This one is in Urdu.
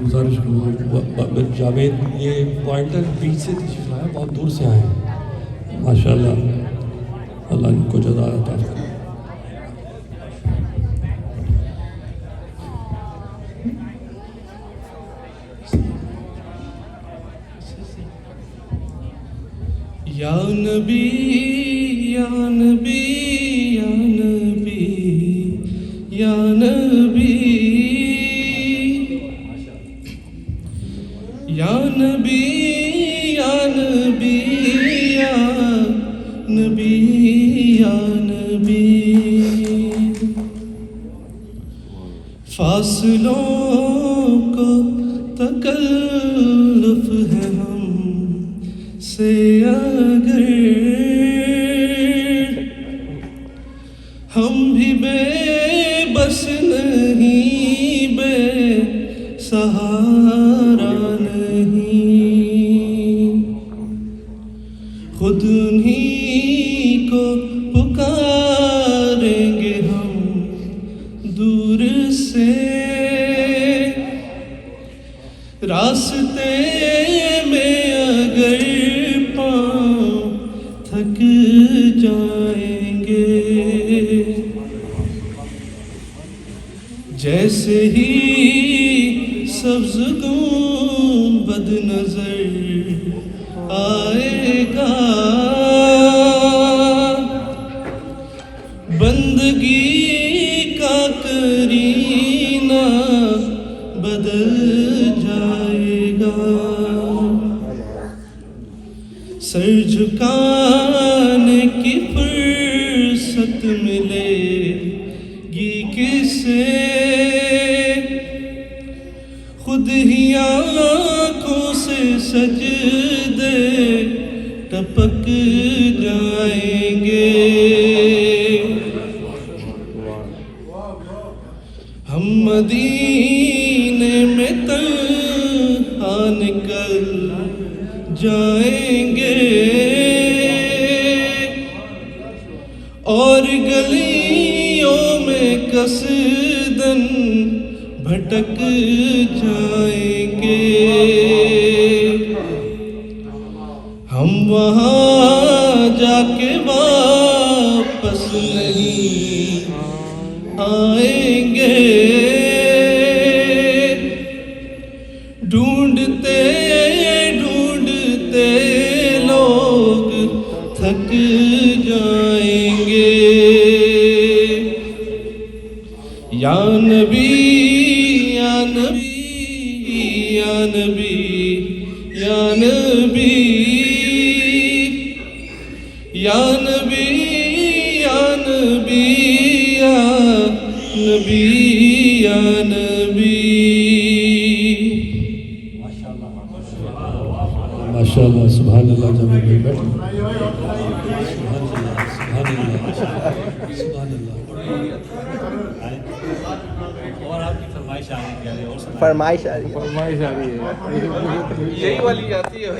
گزارش کروں جاوید یہ پوائنٹر بیچ سے تشریف لایا بہت دور سے آئے ہیں ماشاءاللہ اللہ ان کو جزا عطا فرمائے یا نبی یا نبی یا نبی یا نبی یا نبی یا نبی یا نبی یا نبی فاصلوں کو تکلف ہے ہم سے اگر ہم بھی بے بس نہیں بے سہارا نہیں خود انہی کو پکاریں گے ہم دور سے راستے میں اگر پاؤں تھک جائیں گے جیسے ہی سبز گنبد نظر آئے گا بندگی کا کرینہ بدل جائے گا سر جھکانے کی فرصت ملے گی کسے خود ہی آنکھوں سے سجدے ٹپک جائیں گے ہم مدینے میں تنہا نکل جائیں گے اور گلیوں میں قصدن بھٹک جائیں گے ہم وہاں جا کے واپس نہیں آئیں گے ڈھونڈتے ڈھونڈتے لوگ تھک جائیں گے یا نبی یا نبی یا نبی یا نبی یا نبی یا نبی یا نبی یا نبی ماشاءاللہ سبحان اللہ جاوید بھائی بیٹھو سبحان اللہ سبحان اللہ اور آپ کی فرمائش آ رہی ہے فرمائش آ رہی ہے یہی والی آتی ہے